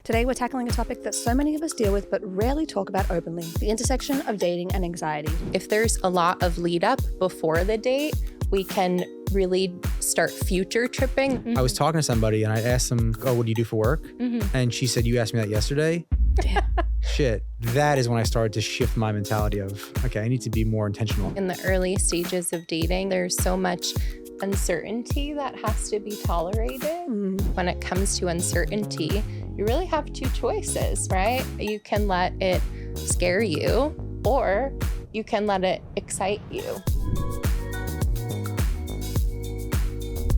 Today we're tackling a topic that so many of us deal with but rarely talk about openly, the intersection of dating and anxiety. If there's a lot of lead up before the date, we can really start future tripping. I was talking to somebody and I asked them, oh, what do you do for work? And she said, you asked me that yesterday? Shit. That is when I started to shift my mentality of, okay, I need to be more intentional. In the early stages of dating, there's so much uncertainty that has to be tolerated. When it comes to uncertainty, you really have two choices, right? You can let it scare you or you can let it excite you.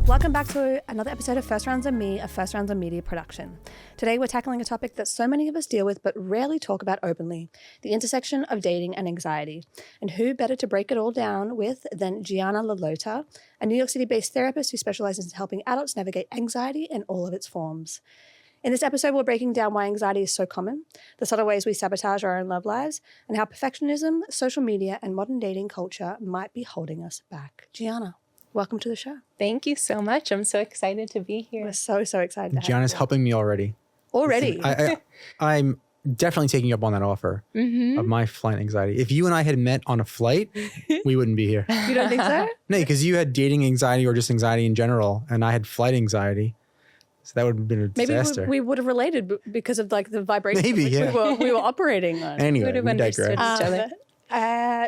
Welcome back to another episode of First Rounds on Me, a First Rounds on Media production. Today we're tackling a topic that so many of us deal with but rarely talk about openly, the intersection of dating and anxiety. And who better to break it all down with than Gianna LaLota, a New York City-based therapist who specializes in helping adults navigate anxiety in all of its forms. In this episode, we're breaking down why anxiety is so common, the subtle ways we sabotage our own love lives, and how perfectionism, social media, and modern dating culture might be holding us back. Gianna, welcome to the show. Thank you so much. I'm so excited to be here. We're so excited to have Gianna's you. helping me already. Already? I'm definitely taking you up on that offer of my flight anxiety. If you and I had met on a flight, we wouldn't be here. You don't think so? No, because you had dating anxiety or just anxiety in general, and I had flight anxiety. So that would have been a disaster. Maybe we would have related because of like the vibration Maybe, we were operating on. Anyway, would have we understood digress. each other.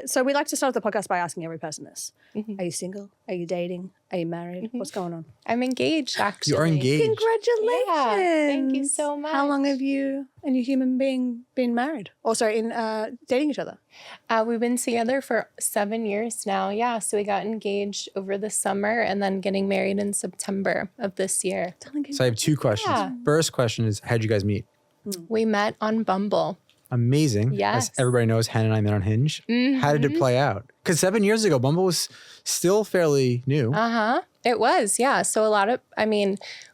So we like to start the podcast by asking every person this. Are you single? Are you dating? Are you married? What's going on? I'm engaged, actually. You are engaged. Congratulations. Yeah, thank you so much. How long have you and your human being been married? Or sorry, dating each other? We've been together for 7 years now. Yeah, so we got engaged over the summer and then getting married in September of this year. So I have two questions. Yeah. First question is, how'd you guys meet? We met on Bumble. Amazing. Yes. As everybody knows, Hannah and I met on Hinge. How did it play out? Because 7 years ago, Bumble was still fairly new. It was, yeah. So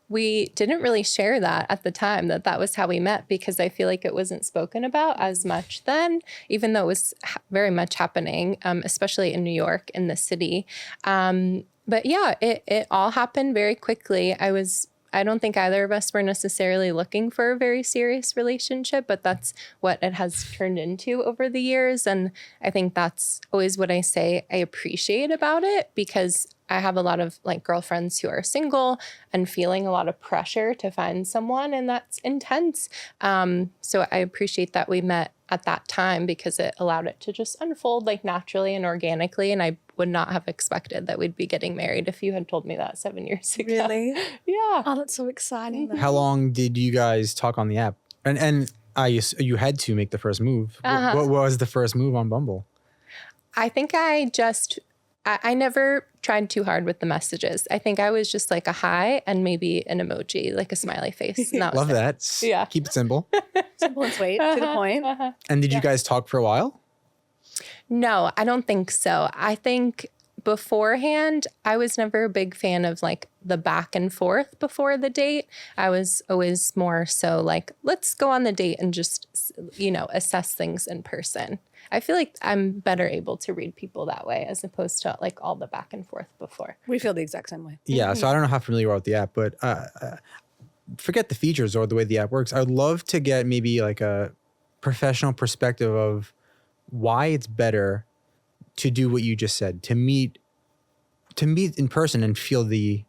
we didn't really share that at the time, that was how we met, because I feel like it wasn't spoken about as much then, even though it was very much happening, especially in New York, in the city. But yeah, it all happened very quickly. I don't think either of us were necessarily looking for a very serious relationship, but that's what it has turned into over the years. And I think that's always what I say I appreciate about it, because I have a lot of like girlfriends who are single and feeling a lot of pressure to find someone, and that's intense. So I appreciate that we met at that time, because it allowed it to just unfold like naturally and organically. And I would not have expected that we'd be getting married if you had told me that 7 years ago. Really? Yeah. Oh, that's so exciting. How long did you guys talk on the app? And you had to make the first move. What was the first move on Bumble? I think I never tried too hard with the messages. I think I was just like a hi and maybe an emoji, like a smiley face. And that was Love that. Yeah. Keep it simple. Simple and sweet, to the point. And did you guys talk for a while? No, I don't think so. I think beforehand, I was never a big fan of like the back and forth before the date. I was always more so like, let's go on the date and just, assess things in person. I feel like I'm better able to read people that way as opposed to like all the back and forth before. We feel the exact same way. Yeah. So I don't know how familiar you are with the app, but forget the features or the way the app works. I'd love to get maybe like a professional perspective of why it's better to do what you just said, to meet in person and feel the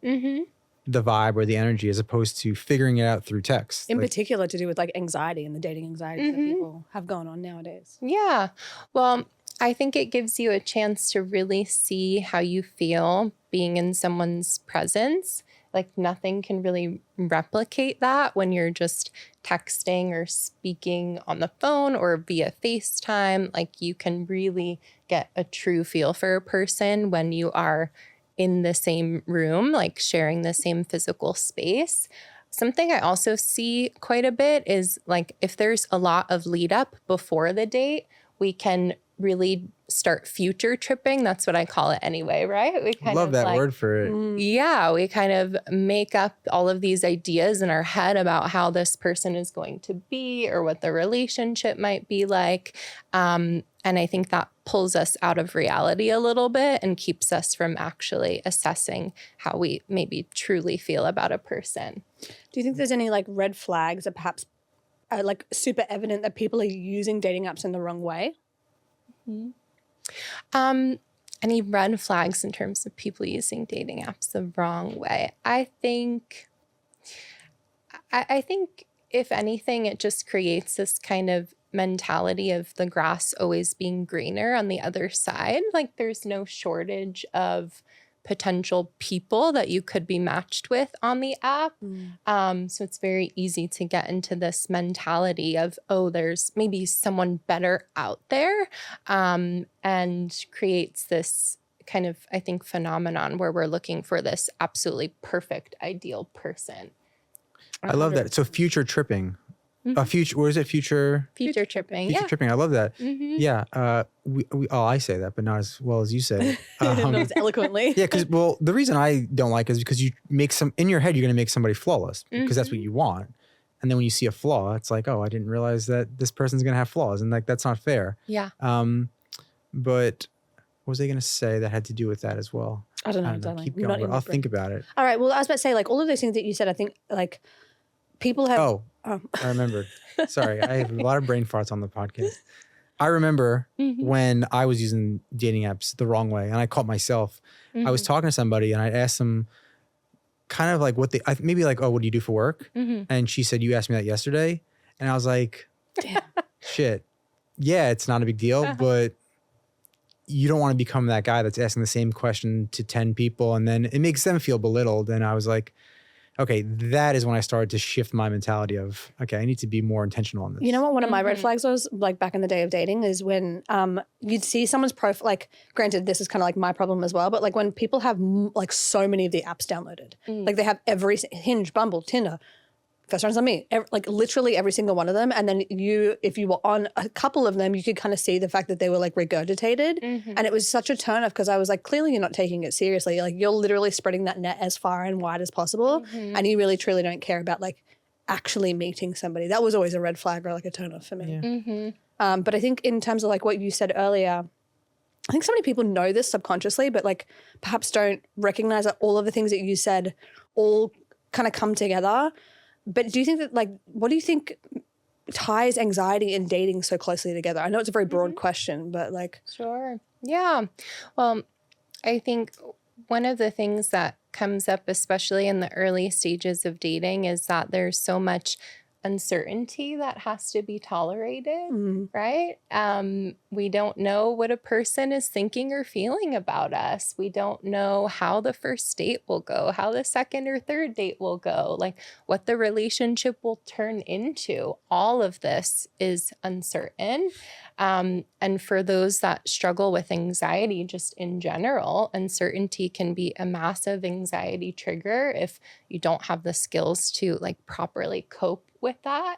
vibe or the energy, as opposed to figuring it out through text. In particular, to do with like anxiety and the dating anxiety that people have going on nowadays. Yeah. Well, I think it gives you a chance to really see how you feel being in someone's presence. Like nothing can really replicate that when you're just texting or speaking on the phone or via FaceTime. Like you can really get a true feel for a person when you are in the same room, like sharing the same physical space. Something I also see quite a bit is like if there's a lot of lead up before the date, we can really start future tripping. That's what I call it anyway, right? We kind Love of that word for it. Yeah, we kind of make up all of these ideas in our head about how this person is going to be or what the relationship might be like. And I think that pulls us out of reality a little bit and keeps us from actually assessing how we maybe truly feel about a person. Do you think there's any like red flags that perhaps like super evident that people are using dating apps in the wrong way? Any red flags in terms of people using dating apps the wrong way? I think if anything, it just creates this kind of mentality of the grass always being greener on the other side. Like there's no shortage of potential people that you could be matched with on the app. So it's very easy to get into this mentality of, oh, there's maybe someone better out there, and creates this kind of, I think, phenomenon where we're looking for this absolutely perfect, ideal person. I love that. So future tripping. Future Tripping. Future tripping. I love that. Yeah. I say that, but not as well as you say. Not as eloquently. Yeah, because the reason I don't like it is because you make in your head you're going to make somebody flawless because that's what you want, and then when you see a flaw, it's like, oh, I didn't realize that this person's going to have flaws, and like that's not fair. Yeah. But what was I going to say that had to do with that as well? I don't know. Keep going. But I'll think about it. All right. Well, I was about to say, like, all of those things that you said, I think, like, people have. Oh. I remembered. Sorry, I have a lot of brain farts on the podcast. I remember when I was using dating apps the wrong way, and I caught myself. I was talking to somebody, and I asked them kind of like what maybe like, oh, what do you do for work? And she said, you asked me that yesterday. And I was like, damn, shit. Yeah, it's not a big deal, but you don't want to become that guy that's asking the same question to 10 people, and then it makes them feel belittled. And I was like, okay, that is when I started to shift my mentality of, okay, I need to be more intentional on this. You know what one of my red flags was, like back in the day of dating, is when you'd see someone's profile, like granted, this is kind of like my problem as well, but like when people have like so many of the apps downloaded, like they have every Hinge, Bumble, Tinder, First Rounds on Me, like literally every single one of them. And then if you were on a couple of them, you could kind of see the fact that they were like regurgitated. And it was such a turn off because I was like, clearly you're not taking it seriously. Like you're literally spreading that net as far and wide as possible. And you really truly don't care about like actually meeting somebody. That was always a red flag or like a turn off for me. But I think in terms of like what you said earlier, I think so many people know this subconsciously, but like perhaps don't recognize that all of the things that you said all kind of come together. But do you think that, like, what do you think ties anxiety and dating so closely together? I know it's a very broad question, but like. Sure. Yeah. Well, I think one of the things that comes up, especially in the early stages of dating, is that there's so much uncertainty that has to be tolerated, right? We don't know what a person is thinking or feeling about us. We don't know how the first date will go, how the second or third date will go, like what the relationship will turn into. All of this is uncertain. And for those that struggle with anxiety, just in general, uncertainty can be a massive anxiety trigger if you don't have the skills to like properly cope with that.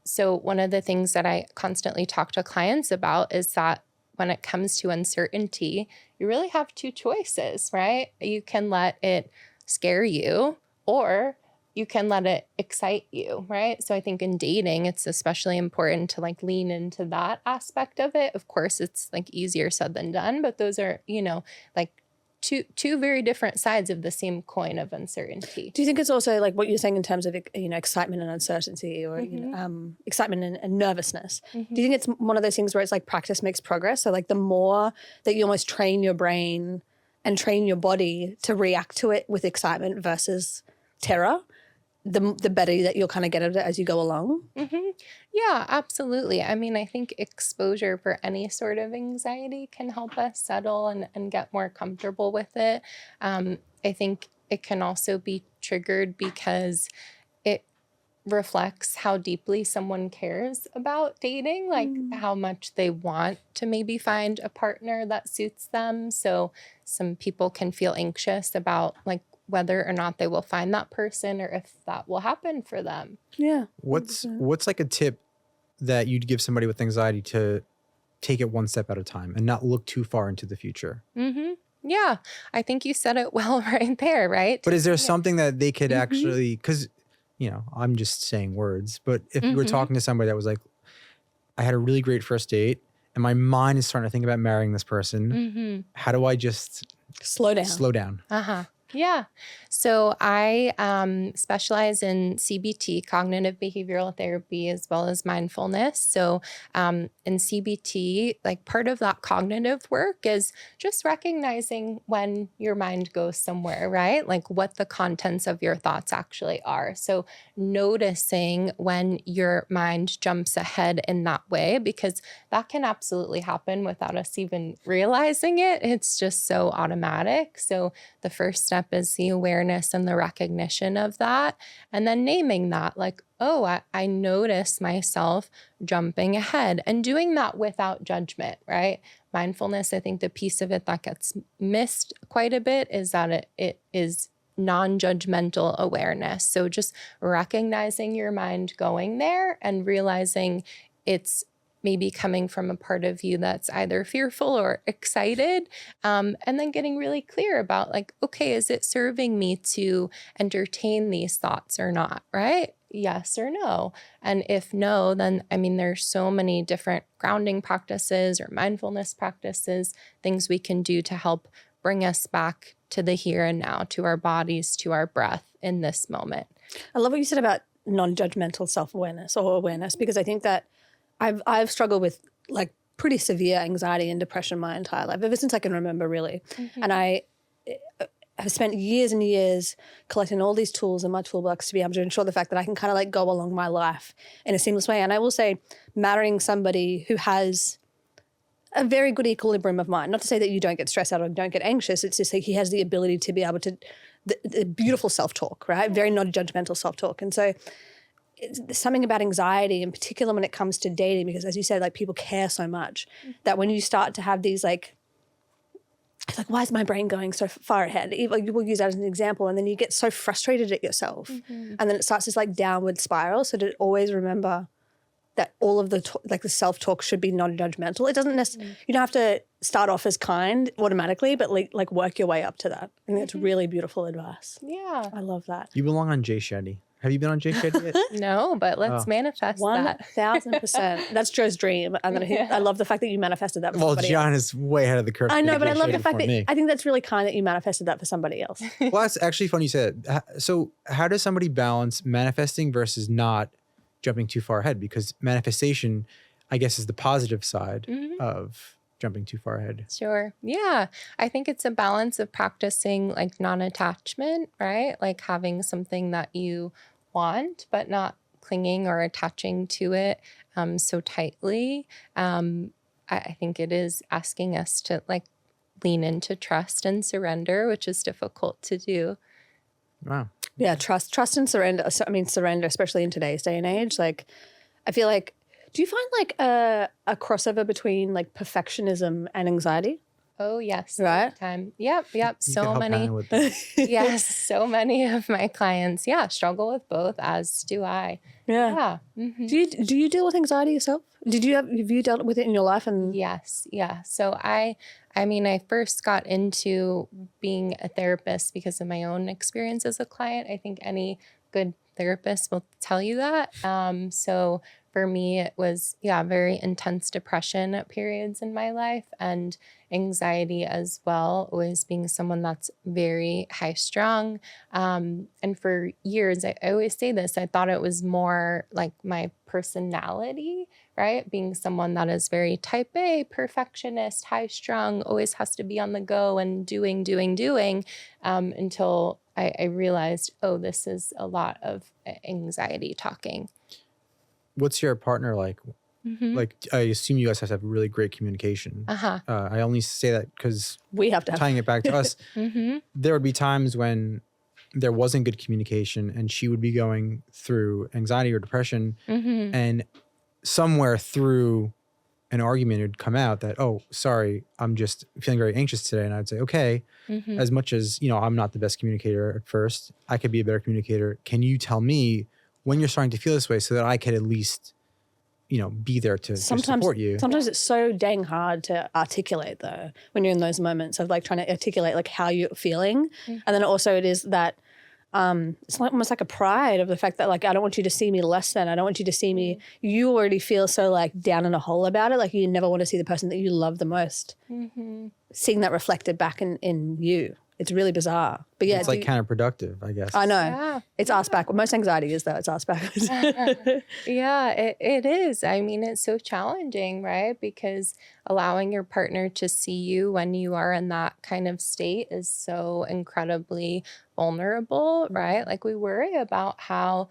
So one of the things that I constantly talk to clients about is that when it comes to uncertainty, you really have two choices, right? You can let it scare you, or you can let it excite you, right? So I think in dating, it's especially important to like lean into that aspect of it. Of course, it's like easier said than done, but those are, like two very different sides of the same coin of uncertainty. Do you think it's also like what you're saying in terms of, excitement and uncertainty, or excitement and nervousness? Do you think it's one of those things where it's like practice makes progress? So like the more that you almost train your brain and train your body to react to it with excitement versus terror, the better that you'll kind of get at it as you go along? Yeah, absolutely. I mean, I think exposure for any sort of anxiety can help us settle and get more comfortable with it. I think it can also be triggered because it reflects how deeply someone cares about dating, like how much they want to maybe find a partner that suits them. So some people can feel anxious about like whether or not they will find that person or if that will happen for them. Yeah. What's like a tip that you'd give somebody with anxiety to take it one step at a time and not look too far into the future? Yeah, I think you said it well right there, right? But is there something that they could actually, because, I'm just saying words, but if you were talking to somebody that was like, I had a really great first date and my mind is starting to think about marrying this person, how do I just slow down? Yeah. So I specialize in CBT, cognitive behavioral therapy, as well as mindfulness. So in CBT, like part of that cognitive work is just recognizing when your mind goes somewhere, right? Like what the contents of your thoughts actually are. So noticing when your mind jumps ahead in that way, because that can absolutely happen without us even realizing it. It's just so automatic. So the first step is the awareness and the recognition of that. And then naming that, like, oh, I notice myself jumping ahead, and doing that without judgment, right? Mindfulness, I think the piece of it that gets missed quite a bit is that it is non-judgmental awareness. So just recognizing your mind going there and realizing it's maybe coming from a part of you that's either fearful or excited, and then getting really clear about like, okay, is it serving me to entertain these thoughts or not, right? Yes or no. And if no, then I mean, there's so many different grounding practices or mindfulness practices, things we can do to help bring us back to the here and now, to our bodies, to our breath in this moment. I love what you said about non-judgmental self-awareness or awareness, because I think that I've struggled with like pretty severe anxiety and depression my entire life, ever since I can remember, really. And I have spent years and years collecting all these tools in my toolbox to be able to ensure the fact that I can kind of like go along my life in a seamless way. And I will say, marrying somebody who has a very good equilibrium of mind, not to say that you don't get stressed out or don't get anxious, it's just like he has the ability to be able to, the beautiful self-talk, right? Very non-judgmental self-talk. And so there's something about anxiety in particular when it comes to dating, because as you said, like people care so much that when you start to have these like, it's like, why is my brain going so far ahead? Like, we'll use that as an example. And then you get so frustrated at yourself. And then it starts this like downward spiral. So to always remember that all of the the self-talk should be non-judgmental. It doesn't necessarily, you don't have to start off as kind automatically, but like work your way up to that. I think that's really beautiful advice. Yeah. I love that. You belong on Jay Shetty. Have you been on Jay Shetty yet? No, but let's manifest that. 1,000%. That's Joe's dream. I love the fact that you manifested that for Well, somebody John else. is way ahead of the curve. I know, but I love the Shetty fact before that me. I think that's really kind that you manifested that for somebody else. Well, that's actually funny you said that. So how does somebody balance manifesting versus not jumping too far ahead? Because manifestation, I guess, is the positive side of jumping too far ahead. Sure. Yeah. I think it's a balance of practicing like non-attachment, right? Like having something that you want, but not clinging or attaching to it so tightly. I think it is asking us to like lean into trust and surrender, which is difficult to do. Wow. Yeah, trust and surrender. I mean, surrender, especially in today's day and age. Like, I feel like, do you find like a crossover between like perfectionism and anxiety? Oh, yes. Right? Time. Yep. You So can help many. Hannah with that. Yes. So many of my clients, struggle with both, as do I. Yeah. Yeah. Mhm. Do you deal with anxiety yourself? Have you dealt with it in your life? And Yes. Yeah. So I mean, I first got into being a therapist because of my own experience as a client. I think any good therapist will tell you that. So for me, it was, very intense depression at periods in my life and anxiety as well, always being someone that's very high strung. And for years, I always say this, I thought it was more like my personality, right? Being someone that is very type A, perfectionist, high strung, always has to be on the go and doing, until I realized, oh, this is a lot of anxiety talking. What's your partner like? Like, I assume you guys have to have really great communication. I only say that because we have to have tying it back to us, there would be times when there wasn't good communication and she would be going through anxiety or depression, and somewhere through an argument it would come out that, oh, sorry, I'm just feeling very anxious today. And I'd say, okay, as much as, I'm not the best communicator at first, I could be a better communicator. Can you tell me when you're starting to feel this way so that I could at least, be there to support you? Sometimes it's so dang hard to articulate though, when you're in those moments of like trying to articulate like how you're feeling. And then also it is that it's like almost like a pride of the fact that like, I don't want you to see me less than, I don't want you to see me, you already feel so like down in a hole about it. Like you never want to see the person that you love the most. Seeing that reflected back in you. It's really bizarre. But yeah, It's like counterproductive, I guess. I know. Yeah. It's ass backwards. Most anxiety is though. It's ass backwards. Yeah, it is. I mean, it's so challenging, right? Because allowing your partner to see you when you are in that kind of state is so incredibly vulnerable, right? Like we worry about how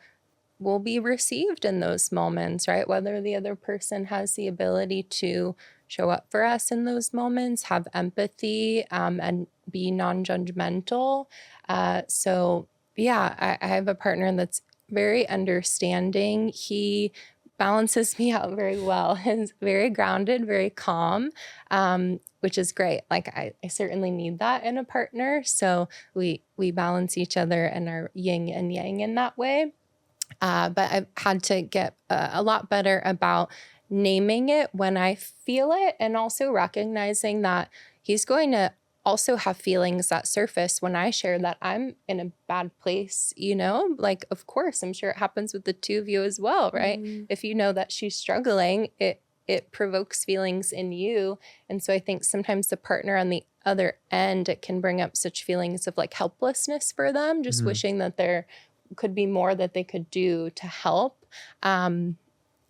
we'll be received in those moments, right? Whether the other person has the ability to show up for us in those moments, have empathy, and be non-judgmental. So yeah, I have a partner that's very understanding. He balances me out very well. He's very grounded, very calm, which is great. Like I certainly need that in a partner. So we balance each other and are yin and yang in that way. But I've had to get a lot better about naming it when I feel it, and also recognizing that he's going to also have feelings that surface when I share that I'm in a bad place, you know? Like, of course, I'm sure it happens with the two of you as well, right? If you know that she's struggling, it provokes feelings in you. And so I think sometimes the partner on the other end, it can bring up such feelings of like helplessness for them, just wishing that there could be more that they could do to help.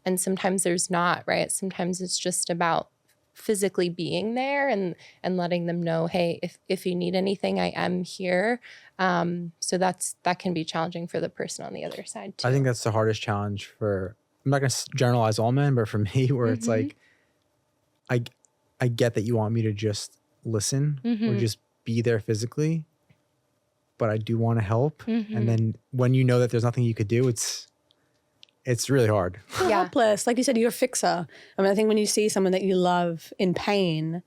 And sometimes there's not, right? Sometimes it's just about physically being there and letting them know, hey, if you need anything, I am here. So that can be challenging for the person on the other side too. I think that's the hardest challenge for, I'm not going to generalize all men, but for me, where it's like, I get that you want me to just listen or just be there physically, but I do want to help. And then when you know that there's nothing you could do, it's really hard. Yeah. Helpless. Like you said, you're a fixer. I mean, I think when you see someone that you love in pain,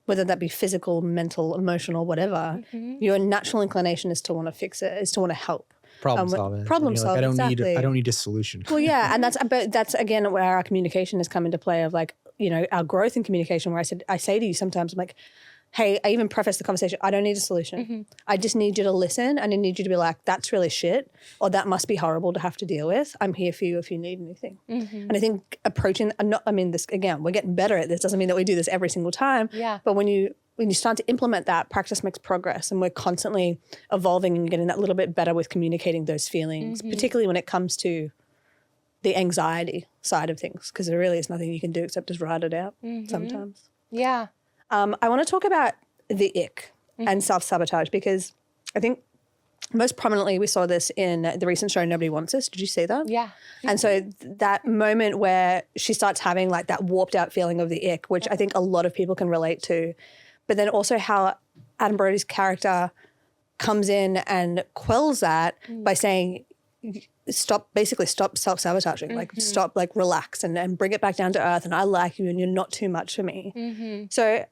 whether that be physical, mental, emotional, whatever, your natural inclination is to want to fix it, is to want to help. Problem solving. Problem Like, solving, exactly. I don't need a solution. Well, yeah, and that's again where our communication has come into play of like, you know, our growth in communication, where I say to you sometimes, I'm like, hey, I even preface the conversation, I don't need a solution. I just need you to listen, and I need you to be like, that's really shit, or that must be horrible to have to deal with. I'm here for you if you need anything. And I think approaching, this again, we're getting better at this. Doesn't mean that we do this every single time. Yeah. But when you start to implement that, practice makes progress, and we're constantly evolving and getting that little bit better with communicating those feelings, particularly when it comes to the anxiety side of things, because there really is nothing you can do except just ride it out sometimes. Yeah. I want to talk about the ick and self-sabotage, because I think most prominently we saw this in the recent show Nobody Wants Us. Did you see that? Yeah. And so that moment where she starts having like that warped out feeling of the ick, which I think a lot of people can relate to, but then also how Adam Brody's character comes in and quells that by saying, stop self-sabotaging, like stop, like relax and bring it back down to earth, and I like you and you're not too much for me. So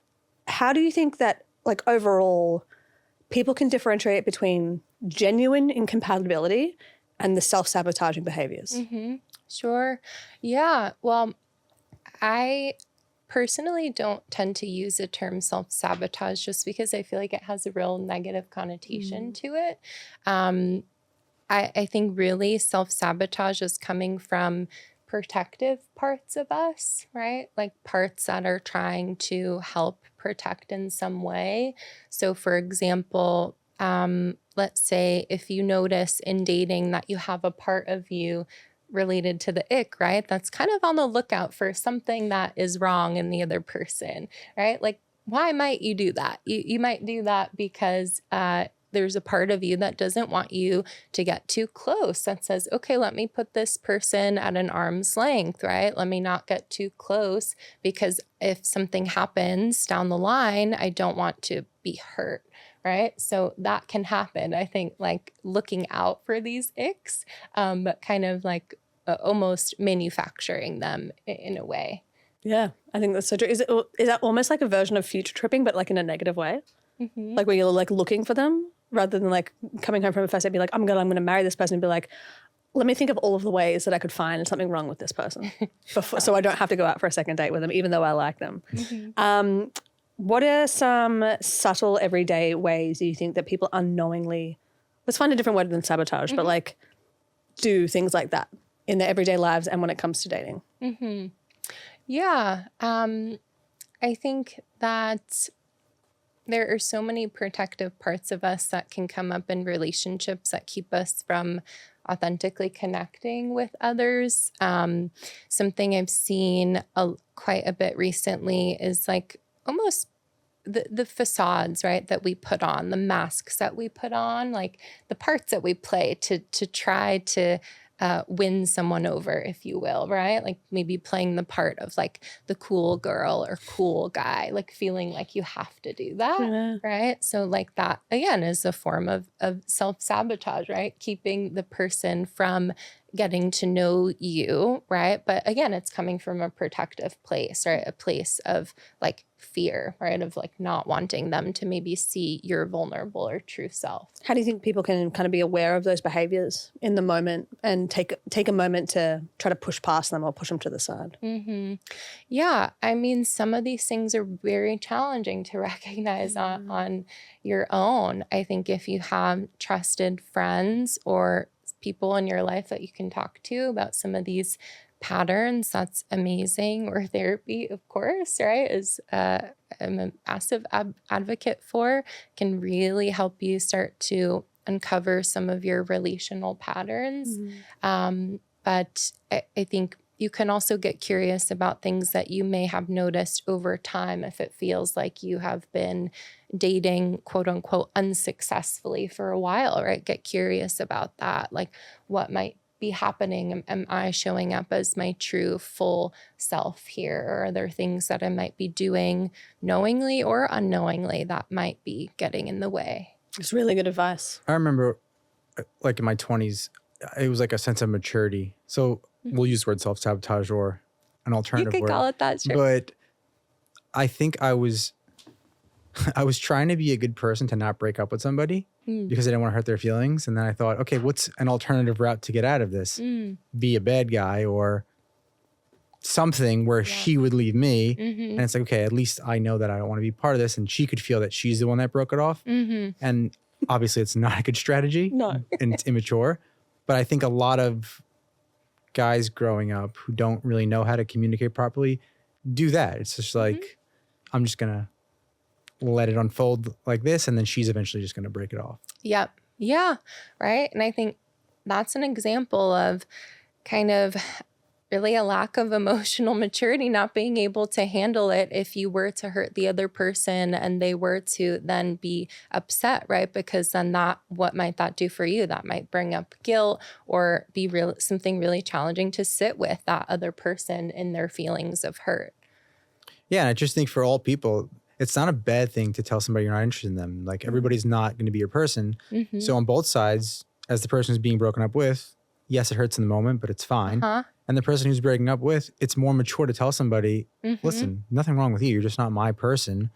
how do you think that, like, overall people can differentiate between genuine incompatibility and the self-sabotaging behaviors? Sure. Yeah. Well, I personally don't tend to use the term self-sabotage just because I feel like it has a real negative connotation to it. I think really self-sabotage is coming from protective parts of us, right? Like parts that are trying to help protect in some way. So for example, let's say if you notice in dating that you have a part of you related to the ick, right? That's kind of on the lookout for something that is wrong in the other person, right? Like, why might you do that? You might do that because there's a part of you that doesn't want you to get too close, that says, okay, let me put this person at an arm's length, right? Let me not get too close, because if something happens down the line, I don't want to be hurt, right? So that can happen. I think like looking out for these icks, but kind of like almost manufacturing them in a way. Yeah, I think that's so true. Is that almost like a version of future tripping, but like in a negative way? Like where you're like looking for them rather than like coming home from a first date and be like, I'm gonna marry this person, and be like, let me think of all of the ways that I could find something wrong with this person so I don't have to go out for a second date with them, even though I like them. What are some subtle everyday ways you think that people unknowingly, let's find a different word than sabotage, but like do things like that in their everyday lives and when it comes to dating? Yeah. I think that there are so many protective parts of us that can come up in relationships that keep us from authentically connecting with others. Something I've seen quite a bit recently is like almost the facades, right, that we put on, the masks that we put on, like the parts that we play to try to win someone over, if you will, right? Like maybe playing the part of like the cool girl or cool guy, like feeling like you have to do that, right? So like that, again, is a form of self-sabotage, right? Keeping the person from getting to know you, right? But again, it's coming from a protective place, right? A place of like fear, right? Of like not wanting them to maybe see your vulnerable or true self. How do you think people can kind of be aware of those behaviors in the moment and take a moment to try to push past them or push them to the side? Yeah. I mean, some of these things are very challenging to recognize on your own. I think if you have trusted friends or people in your life that you can talk to about some of these patterns, that's amazing. Or therapy, of course, right, is I'm a massive advocate for, can really help you start to uncover some of your relational patterns. But I think you can also get curious about things that you may have noticed over time if it feels like you have been dating, quote unquote, unsuccessfully for a while, right? Get curious about that. Like what might be happening? Am I showing up as my true full self here? Or are there things that I might be doing knowingly or unknowingly that might be getting in the way? It's really good advice. I remember like in my 20s, it was like a sense of maturity. So we'll use the word self-sabotage or an alternative You word. could call it that, sure. But I think I was trying to be a good person to not break up with somebody because I didn't want to hurt their feelings. And then I thought, okay, what's an alternative route to get out of this? Be a bad guy or something where she would leave me. And it's like, okay, at least I know that I don't want to be part of this. And she could feel that she's the one that broke it off. And obviously it's not a good strategy. No. And it's immature. But I think a lot of guys growing up who don't really know how to communicate properly do that. It's just like, I'm just going to let it unfold like this. And then she's eventually just going to break it off. Yep. Yeah. Right. And I think that's an example of kind of really a lack of emotional maturity, not being able to handle it if you were to hurt the other person and they were to then be upset, right? Because then what might that do for you? That might bring up guilt or be something really challenging to sit with that other person in their feelings of hurt. Yeah. And I just think for all people, it's not a bad thing to tell somebody you're not interested in them. Like everybody's not going to be your person. So on both sides, as the person who's being broken up with, yes, it hurts in the moment, but it's fine. And the person who's breaking up with, it's more mature to tell somebody, listen, nothing wrong with you. You're just not my person.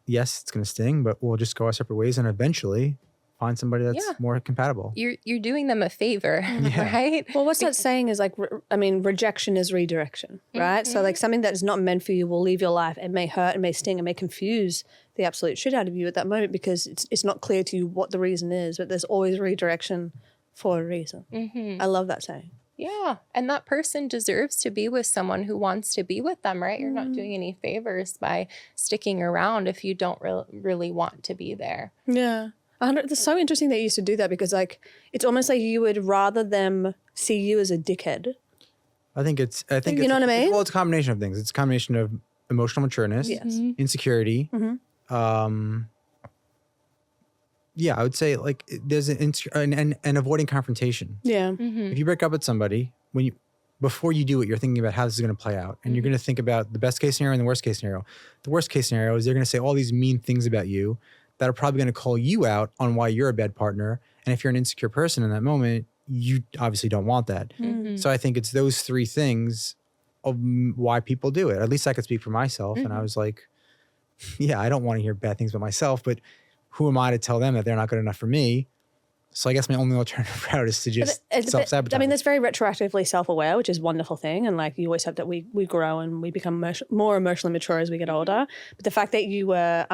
Yes, it's going to sting, but we'll just go our separate ways and eventually find somebody that's more compatible. You're doing them a favor, right? Well, what's that saying is like, rejection is redirection, right? So like something that is not meant for you will leave your life. It may hurt, it may sting, it may confuse the absolute shit out of you at that moment because it's not clear to you what the reason is, but there's always redirection for a reason. I love that saying. Yeah. And that person deserves to be with someone who wants to be with them, right? You're not doing any favors by sticking around if you don't really want to be there. Yeah. It's so interesting that you used to do that because like it's almost like you would rather them see you as a dickhead. I think you know what I mean? Well, it's a combination of things. It's a combination of emotional matureness, insecurity. Yeah, I would say like there's and avoiding confrontation. Yeah. If you break up with somebody, before you do it, you're thinking about how this is going to play out. And you're going to think about the best case scenario and the worst case scenario. The worst case scenario is they're going to say all these mean things about you that are probably going to call you out on why you're a bad partner. And if you're an insecure person in that moment, you obviously don't want that. So I think it's those three things of why people do it. At least I could speak for myself. And I was like, yeah, I don't want to hear bad things about myself, but who am I to tell them that they're not good enough for me? So I guess my only alternative route is to just self-sabotage. I mean, that's very retroactively self-aware, which is a wonderful thing. And like you always have that we grow and we become more emotionally mature as we get older. But the fact that you were,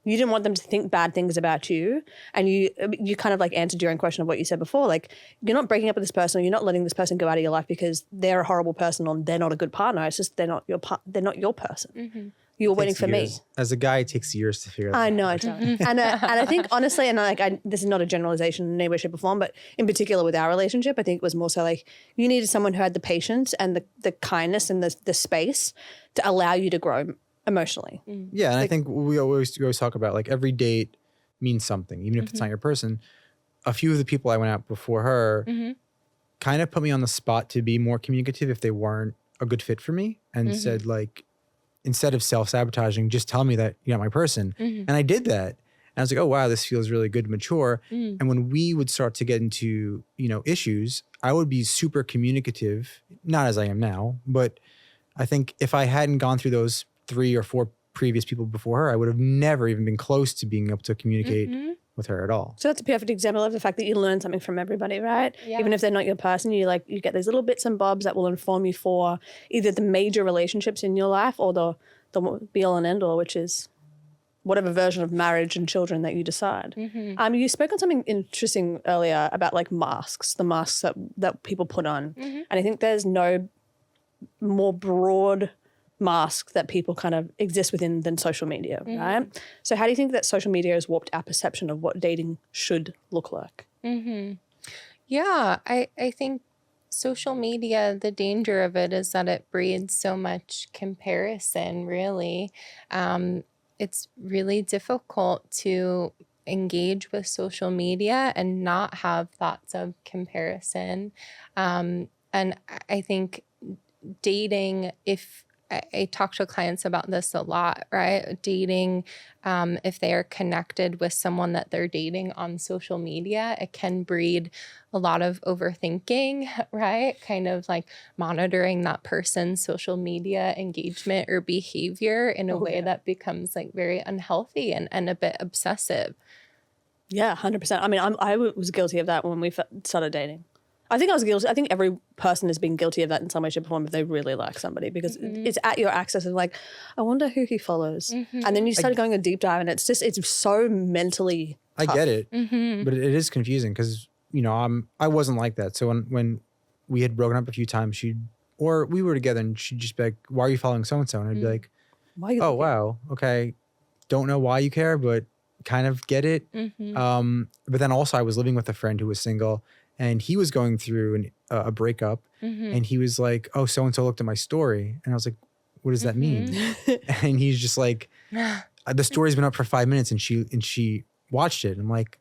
you didn't want them to think bad things about you. And you kind of like answered your own question of what you said before. Like you're not breaking up with this person or you're not letting this person go out of your life because they're a horrible person or they're not a good partner. It's just they're not your person. You were waiting Takes for me. years. As a guy, it takes years to figure that I out. know it does. And I think honestly, and this is not a generalization in any way, shape or form, but in particular with our relationship, I think it was more so like you needed someone who had the patience and the kindness and the space to allow you to grow emotionally. Yeah, and I think we always talk about like every date means something, even if it's not your person. A few of the people I went out before her kind of put me on the spot to be more communicative if they weren't a good fit for me, and said like, instead of self-sabotaging, just tell me that you're not my person. And I did that. And I was like, oh, wow, this feels really good and mature. And when we would start to get into, issues, I would be super communicative, not as I am now, but I think if I hadn't gone through those 3 or 4 previous people before her, I would have never even been close to being able to communicate with her at all. So that's a perfect example of the fact that you learn something from everybody, right? Yeah. Even if they're not your person, you get these little bits and bobs that will inform you for either the major relationships in your life or the be all and end all, which is whatever version of marriage and children that you decide. You spoke on something interesting earlier about like masks, the masks that people put on. And I think there's no more broad mask that people kind of exist within than social media, right? So how do you think that social media has warped our perception of what dating should look like? Yeah, I think social media, the danger of it is that it breeds so much comparison, really. It's really difficult to engage with social media and not have thoughts of comparison. And I think dating, if I talk to clients about this a lot, right? Dating, if they are connected with someone that they're dating on social media, it can breed a lot of overthinking, right? Kind of like monitoring that person's social media engagement or behavior in a way that becomes like very unhealthy and a bit obsessive. Yeah, 100%. I mean, I was guilty of that when we started dating. I think I was guilty. I think every person has been guilty of that in some way, shape, or form if they really like somebody, because it's at your access of like, I wonder who he follows. And then you started going a deep dive and it's so mentally tough. I get it, but it is confusing because, I wasn't like that. So when we had broken up a few times, we were together and she'd just be like, why are you following so-and-so? And I'd be like, Why are you oh, looking? wow. Okay. Don't know why you care, but kind of get it. But then also I was living with a friend who was single and he was going through a breakup and he was like, oh, so-and-so looked at my story. And I was like, what does that mean? And he's just like, the story's been up for 5 minutes and she watched it. And I'm like,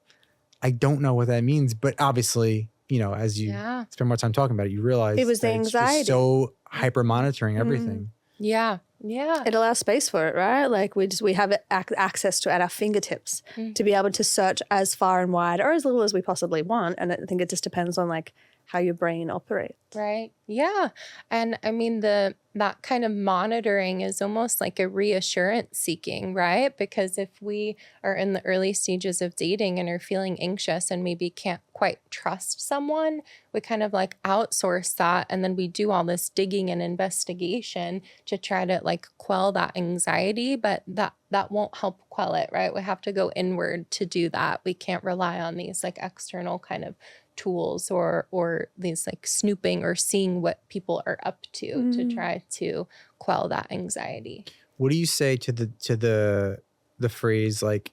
I don't know what that means. But obviously, as you spend more time talking about it, you realize it was the that anxiety. it's just so hyper monitoring everything. Yeah. It allows space for it, right? Like we have access to it at our fingertips to be able to search as far and wide or as little as we possibly want. And I think it just depends on like how your brain operates. Right. Yeah. And I mean, that kind of monitoring is almost like a reassurance seeking, right? Because if we are in the early stages of dating and are feeling anxious and maybe can't quite trust someone, we kind of like outsource that. And then we do all this digging and investigation to try to like quell that anxiety, but that won't help quell it, right? We have to go inward to do that. We can't rely on these like external kind of tools or these like snooping or seeing what people are up to try to quell that anxiety. What do you say to the phrase like,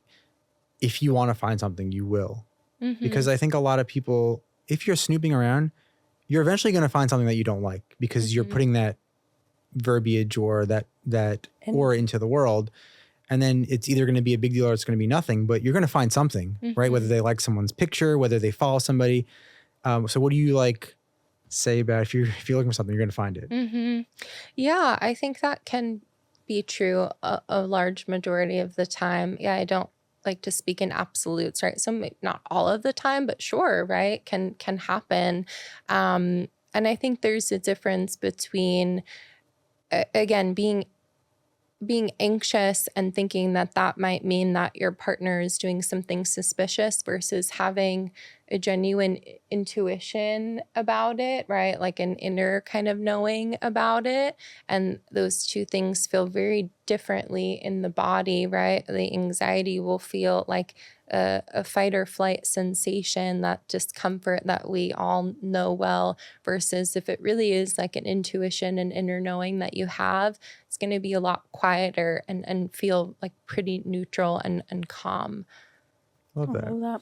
if you want to find something, you will? Because I think a lot of people, if you're snooping around, you're eventually going to find something that you don't like because you're putting that verbiage or that aura into the world. And then it's either going to be a big deal or it's going to be nothing, but you're going to find something, right? Whether they like someone's picture, whether they follow somebody. So what do you like say about if you're looking for something, you're going to find it? Yeah, I think that can be true a large majority of the time. Yeah, I don't like to speak in absolutes, right? So maybe not all of the time, but sure, right? Can happen. And I think there's a difference between, again, being anxious and thinking that might mean that your partner is doing something suspicious versus having a genuine intuition about it, right? Like an inner kind of knowing about it. And those two things feel very differently in the body, right? The anxiety will feel like a fight or flight sensation, that discomfort that we all know well, versus if it really is like an intuition and inner knowing that you have, it's going to be a lot quieter and feel like pretty neutral and calm. Love I that. love that.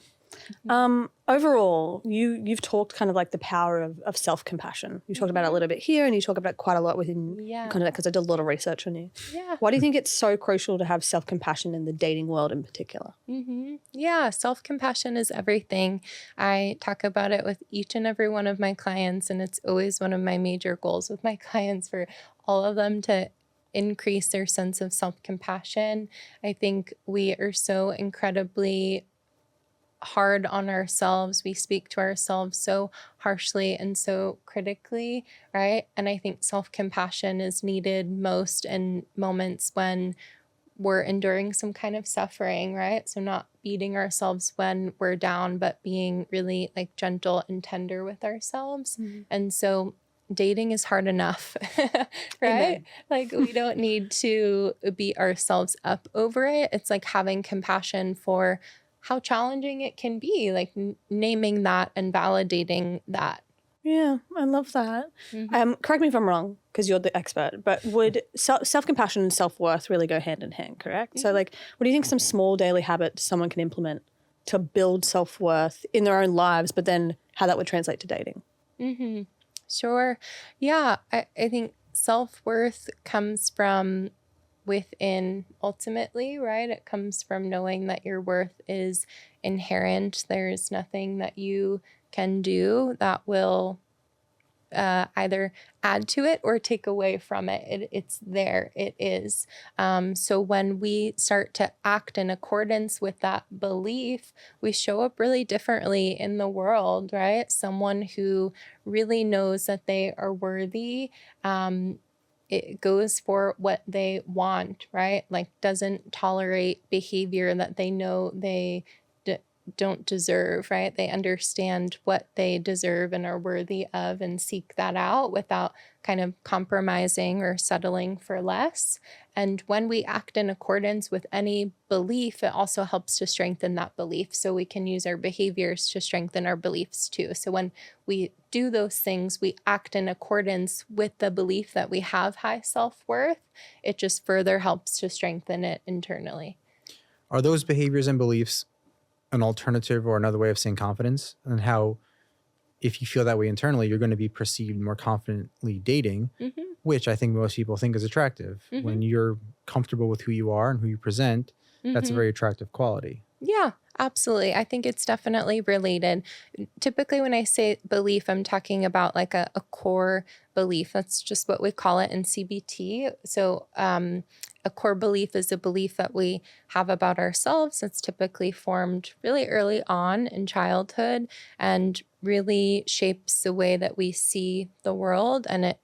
Overall, you've talked kind of like the power of self-compassion. You talked about it a little bit here, and you talk about it quite a lot within kind of that, because I did a lot of research on you. Yeah. Why do you think it's so crucial to have self-compassion in the dating world in particular? Yeah, self-compassion is everything. I talk about it with each and every one of my clients, and it's always one of my major goals with my clients for all of them to increase their sense of self-compassion. I think we are so incredibly hard on ourselves. We speak to ourselves so harshly and so critically, right? And I think self-compassion is needed most in moments when we're enduring some kind of suffering, right? So not beating ourselves when we're down, but being really like gentle and tender with ourselves. And so dating is hard enough, right? Amen. Like we don't need to beat ourselves up over it. It's like having compassion for how challenging it can be, like naming that and validating that. Yeah, I love that. Correct me if I'm wrong, because you're the expert, but would self-compassion and self-worth really go hand in hand, correct? So like, what do you think some small daily habits someone can implement to build self-worth in their own lives, but then how that would translate to dating? Sure. Yeah, I think self-worth comes from within ultimately, right? It comes from knowing that your worth is inherent. There's nothing that you can do that will either add to it or take away from it. It's there. It is. So when we start to act in accordance with that belief, we show up really differently in the world, right? Someone who really knows that they are worthy, it goes for what they want, right? Like doesn't tolerate behavior that they know they don't deserve, right? They understand what they deserve and are worthy of and seek that out without kind of compromising or settling for less. And when we act in accordance with any belief, it also helps to strengthen that belief. So we can use our behaviors to strengthen our beliefs too. So when we do those things, we act in accordance with the belief that we have high self-worth. It just further helps to strengthen it internally. Are those behaviors and beliefs an alternative or another way of saying confidence, and how if you feel that way internally, you're going to be perceived more confidently dating, which I think most people think is attractive. When you're comfortable with who you are and who you present, that's a very attractive quality. Yeah, absolutely. I think it's definitely related. Typically, when I say belief, I'm talking about like a core belief. That's just what we call it in CBT. So a core belief is a belief that we have about ourselves. It's typically formed really early on in childhood and really shapes the way that we see the world. And it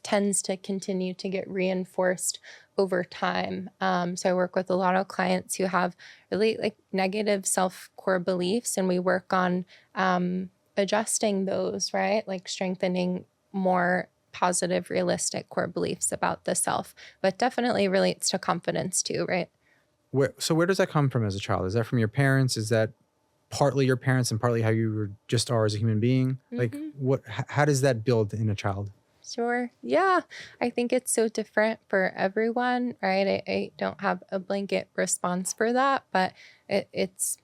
tends to continue to get reinforced over time. So I work with a lot of clients who have really like negative self-core beliefs, and we work on adjusting those, right? Like strengthening more positive, realistic core beliefs about the self, but definitely relates to confidence too, right? So where does that come from as a child? Is that from your parents? Is that partly your parents and partly how you just are as a human being? Like how does that build in a child? Sure. Yeah. I think it's so different for everyone, right? I don't have a blanket response for that, but it's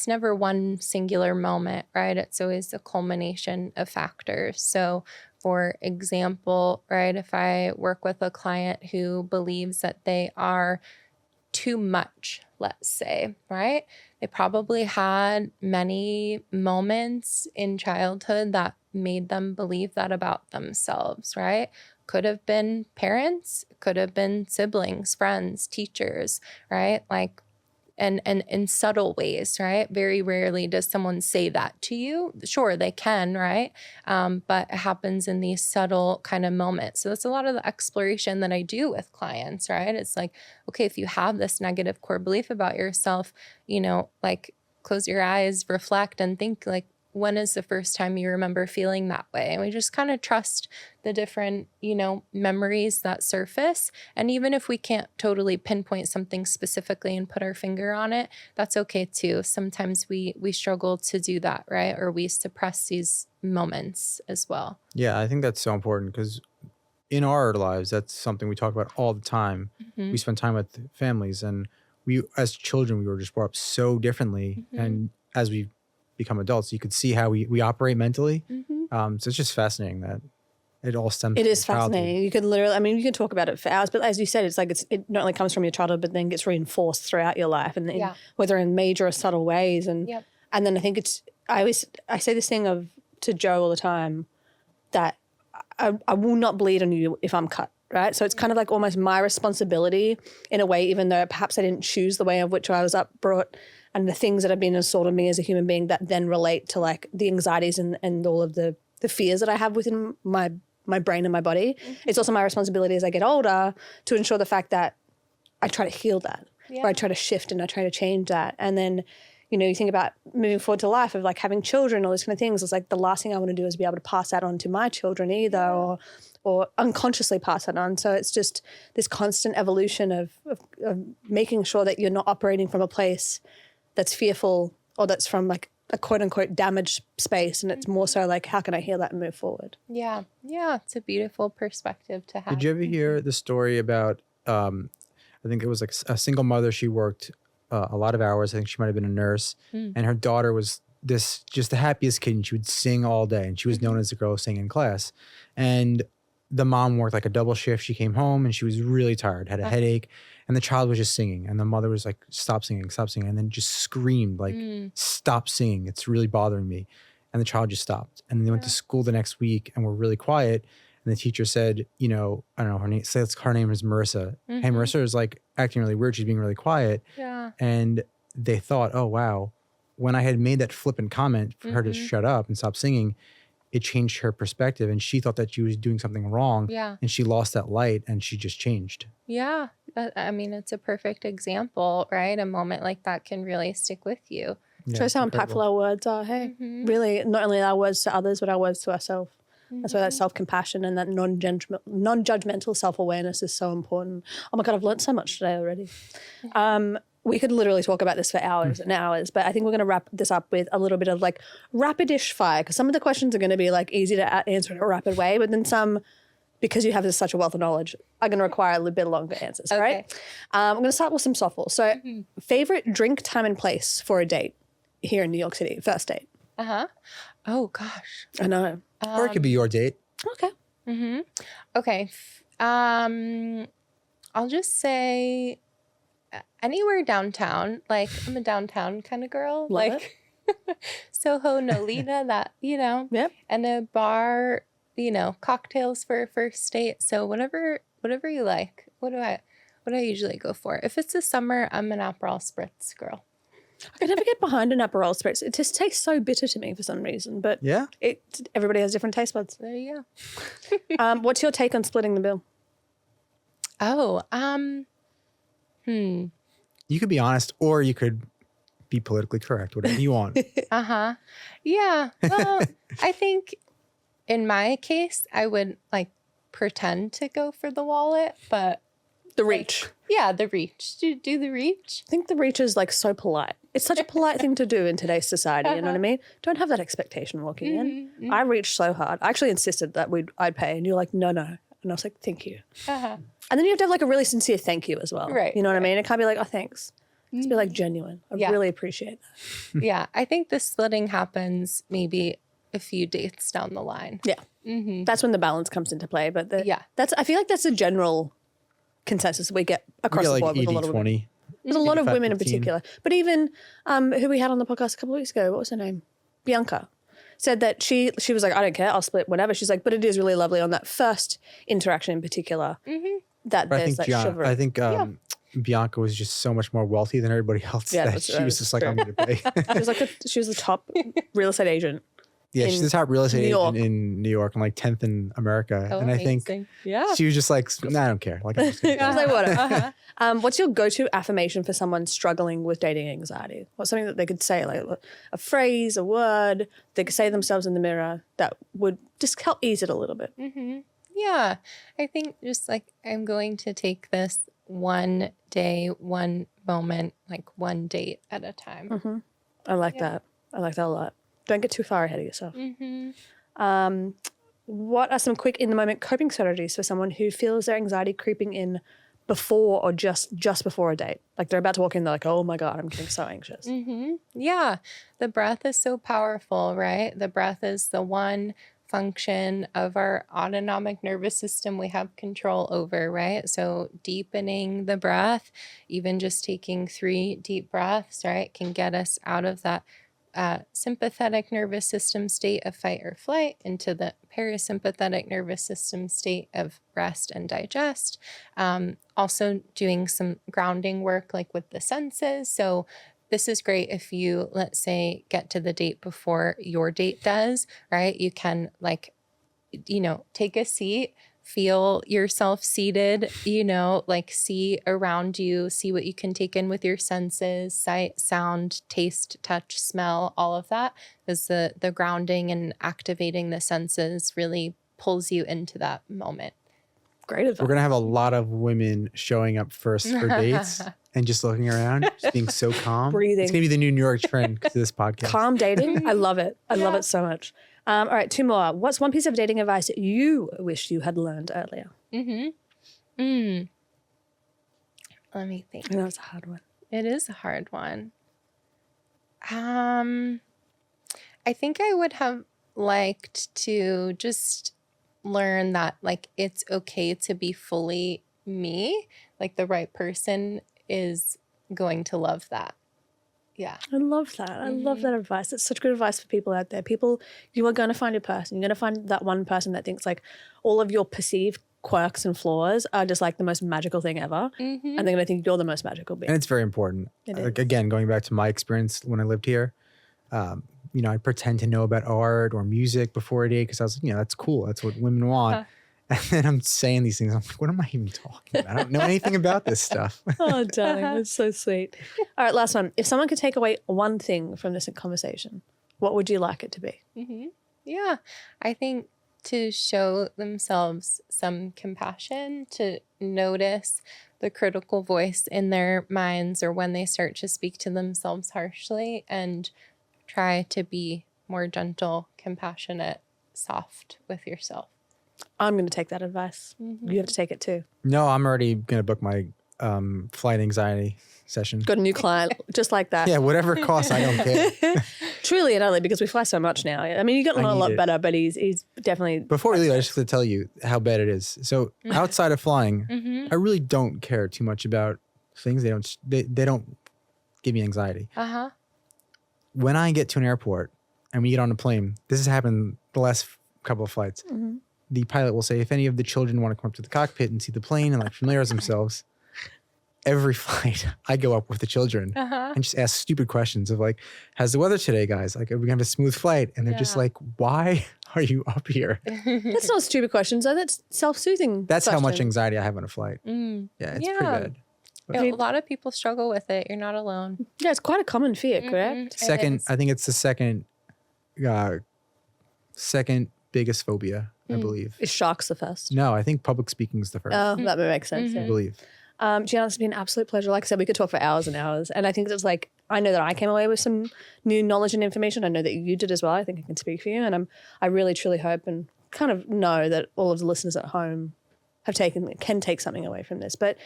never one singular moment, right? It's always a culmination of factors. So for example, right, if I work with a client who believes that they are too much, let's say, right? They probably had many moments in childhood that made them believe that about themselves, right? Could have been parents, could have been siblings, friends, teachers, right? Like, and in subtle ways, right? Very rarely does someone say that to you. Sure, they can, right? But it happens in these subtle kind of moments. So that's a lot of the exploration that I do with clients, right? It's like, okay, if you have this negative core belief about yourself, like close your eyes, reflect, and think like, when is the first time you remember feeling that way? And we just kind of trust the different, memories that surface. And even if we can't totally pinpoint something specifically and put our finger on it, that's okay too. Sometimes we struggle to do that, right? Or we suppress these moments as well. Yeah, I think that's so important because in our lives, that's something we talk about all the time. We spend time with families, and we, as children, we were just brought up so differently. And as we become adults, you could see how we operate mentally. So it's just fascinating that it all stems It from is childhood. fascinating. You can literally, I mean, you can talk about it for hours, but as you said, it's like it not only comes from your childhood, but then gets reinforced throughout your life, and then whether in major or subtle ways. And and then I think I say this thing to Joe all the time that I will not bleed on you if I'm cut. Right. So it's kind of like almost my responsibility in a way, even though perhaps I didn't choose the way of which I was brought and the things that have been installed in me as a human being that then relate to like the anxieties and all of the fears that I have within my brain and my body. It's also my responsibility as I get older to ensure the fact that I try to heal that, or I try to shift and I try to change that. And then, you think about moving forward to life of like having children, all those kind of things. It's like the last thing I want to do is be able to pass that on to my children either, or unconsciously pass it on. So it's just this constant evolution of making sure that you're not operating from a place that's fearful or that's from like a quote unquote damaged space. And it's more so like, how can I heal that and move forward? Yeah. Yeah. It's a beautiful perspective to have. Did you ever hear the story about, I think it was like a single mother, she worked a lot of hours. I think she might have been a nurse, and her daughter was just the happiest kid, and she would sing all day, and she was known as the girl who sang in class. And the mom worked like a double shift. She came home and she was really tired, had a headache, and the child was just singing, and the mother was like, stop singing, and then just screamed like, stop singing, it's really bothering me. And the child just stopped. And then they went to school the next week and were really quiet. And the teacher said, I don't know, her name is Marissa. Hey, Marissa is like acting really weird. She's being really quiet. Yeah. And they thought, oh, wow. When I had made that flippant comment for her to shut up and stop singing, it changed her perspective. And she thought that she was doing something wrong. Yeah. And she lost that light and she just changed. Yeah. It's a perfect example, right? A moment like that can really stick with you. Yeah, Shows how incredible. impactful our words are. Hey, really, not only our words to others, but our words to ourselves. That's why that self-compassion and that non-judgmental self-awareness is so important. Oh my God, I've learned so much today already. We could literally talk about this for hours and hours, but I think we're going to wrap this up with a little bit of like rapidish fire, because some of the questions are going to be like easy to answer in a rapid way, but then some, because you have such a wealth of knowledge, are going to require a little bit longer answers, all right? I'm going to start with some softball. So favorite drink, time, and place for a date here in New York City, first date? Oh, gosh. I know. Or it could be your date. Okay. Okay. I'll just say anywhere downtown. Like, I'm a downtown kind of girl. Love like Soho, Nolita, that, Yep. and a bar, cocktails for a first date. So whatever you like. What do I usually go for? If it's the summer, I'm an Aperol Spritz girl. I can never get behind an Aperol Spritz. It just tastes so bitter to me for some reason, but Yeah. everybody has different taste buds. There you go. What's your take on splitting the bill? Oh, You could be honest, or you could be politically correct, whatever you want. Yeah. Well, I think in my case, I would like pretend to go for the wallet, but The reach. yeah, the reach. Do the reach. I think the reach is like so polite. It's such a polite thing to do in today's society. You know what I mean? Don't have that expectation walking in. I reached so hard. I actually insisted that I'd pay, and you're like, no. And I was like, thank you. And then you have to have like a really sincere thank you as well. Right, You know what I mean? It can't be like, oh, thanks. It's be like genuine. I really appreciate that. Yeah, I think the splitting happens maybe a few dates down the line. Yeah. That's when the balance comes into play. But I feel like that's a general consensus we get across Yeah, the like board with a lot of women. 80-20. There's a lot of women in 85-15. particular. But even who we had on the podcast a couple of weeks ago, what was her name? Bianca. Said that she was like, I don't care, I'll split whatever. She's like, but it is really lovely on that first interaction in particular that But there's that chivalry. I think Bianca was just so much more wealthy than everybody else Yeah, that that's she was just like, I'm going to pay. She was the top real estate agent Yeah, she's the top real estate New York. agent in New York and like 10th in America. Oh, and I think amazing. Yeah. she was just like, nah, I don't care. Like, I'm just gonna I was like, whatever. Uh-huh. What's your go-to affirmation for someone struggling with dating anxiety? What's something that they could say, like a phrase, a word, they could say themselves in the mirror that would just help ease it a little bit? Mm-hmm. Yeah. I think just like I'm going to take this one day, one moment, like one date at a time. Mm-hmm. I like that. I like that a lot. Don't get too far ahead of yourself. Mm-hmm. What are some quick in-the-moment coping strategies for someone who feels their anxiety creeping in before or just before a date? Like they're about to walk in, they're like, oh my God, I'm getting so anxious. Mm-hmm. Yeah. The breath is so powerful, right? The breath is the one function of our autonomic nervous system we have control over, right? So deepening the breath, even just taking 3 deep breaths, right, can get us out of that sympathetic nervous system state of fight or flight into the parasympathetic nervous system state of rest and digest. Also doing some grounding work like with the senses. So this is great if you, let's say, get to the date before your date does, right? You can like, take a seat, feel yourself seated, like see around you, see what you can take in with your senses, sight, sound, taste, touch, smell, all of that. Because the grounding and activating the senses really pulls you into that moment. Great advice. We're going to have a lot of women showing up first for dates and just looking around, just being so calm. Breathing. It's going to be the new New York trend to this podcast. Calm dating. I love it. I love it so much. All right, 2 more. What's one piece of dating advice that you wish you had learned earlier? Let me think. I know it's a hard one. It is a hard one. I think I would have liked to just learn that like it's okay to be fully me. Like the right person is going to love that. Yeah. I love that. I love that advice. It's such good advice for people out there. People, you are going to find your person. You're going to find that one person that thinks like all of your perceived quirks and flaws are just like the most magical thing ever. And they're going to think you're the most magical being. And it's very important. Like, again, going back to my experience when I lived here, I'd pretend to know about art or music before a date because I was, that's cool. That's what women want. And then I'm saying these things. I'm like, what am I even talking about? I don't know anything about this stuff. Oh, darling, that's so sweet. All right, last one. If someone could take away one thing from this conversation, what would you like it to be? Yeah, I think to show themselves some compassion, to notice the critical voice in their minds or when they start to speak to themselves harshly, and try to be more gentle, compassionate, soft with yourself. I'm going to take that advice. You have to take it too. No, I'm already going to book my flight anxiety session. Got a new client just like that. Yeah, whatever it costs, I don't care. Truly and only because we fly so much now. I mean, you got a lot better, but he's definitely... Before we leave, I just have to tell you how bad it is. So outside of flying, I really don't care too much about things. They don't give me anxiety. When I get to an airport and we get on a plane, this has happened the last couple of flights. The pilot will say, if any of the children want to come up to the cockpit and see the plane and like familiarize themselves, every flight I go up with the children and just ask stupid questions of like, how's the weather today, guys? Like, are we gonna have a smooth flight? And they're just like, why are you up here? That's not stupid questions, though. That's self-soothing. That's how much questions. anxiety I have on a flight. Yeah, it's pretty bad. A lot of people struggle with it. You're not alone. Yeah, it's quite a common fear, correct? I think it's the second biggest phobia, I believe. Is sharks the first? No, I think public speaking is the first. Oh, that makes sense. I believe. Gianna, it's been an absolute pleasure. Like I said, we could talk for hours and hours. And I think it's like, I know that I came away with some new knowledge and information. I know that you did as well. I think I can speak for you. And I really, truly hope and kind of know that all of the listeners at home can take something away from this. But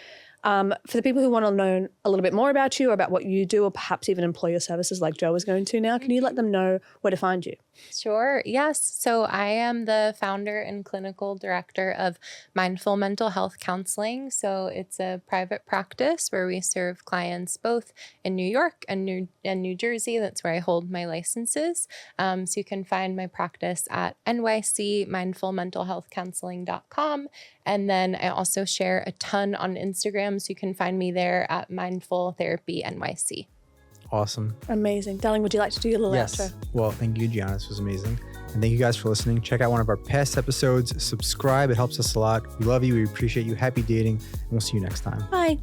for the people who want to know a little bit more about you or about what you do, or perhaps even employ your services like Joe is going to now, can you let them know where to find you? Sure. Yes. So I am the founder and clinical director of Mindful Mental Health Counseling. So it's a private practice where we serve clients both in New York and New Jersey. That's where I hold my licenses. So you can find my practice at nycmindfulmentalhealthcounseling.com. And then I also share a ton on Instagram. So you can find me there at Mindful Therapy NYC. Awesome. Amazing. Darling, would you like to do your little outro? Well, thank you, Gianna. This was amazing. And thank you guys for listening. Check out one of our past episodes. Subscribe. It helps us a lot. We love you. We appreciate you. Happy dating. And we'll see you next time. Bye.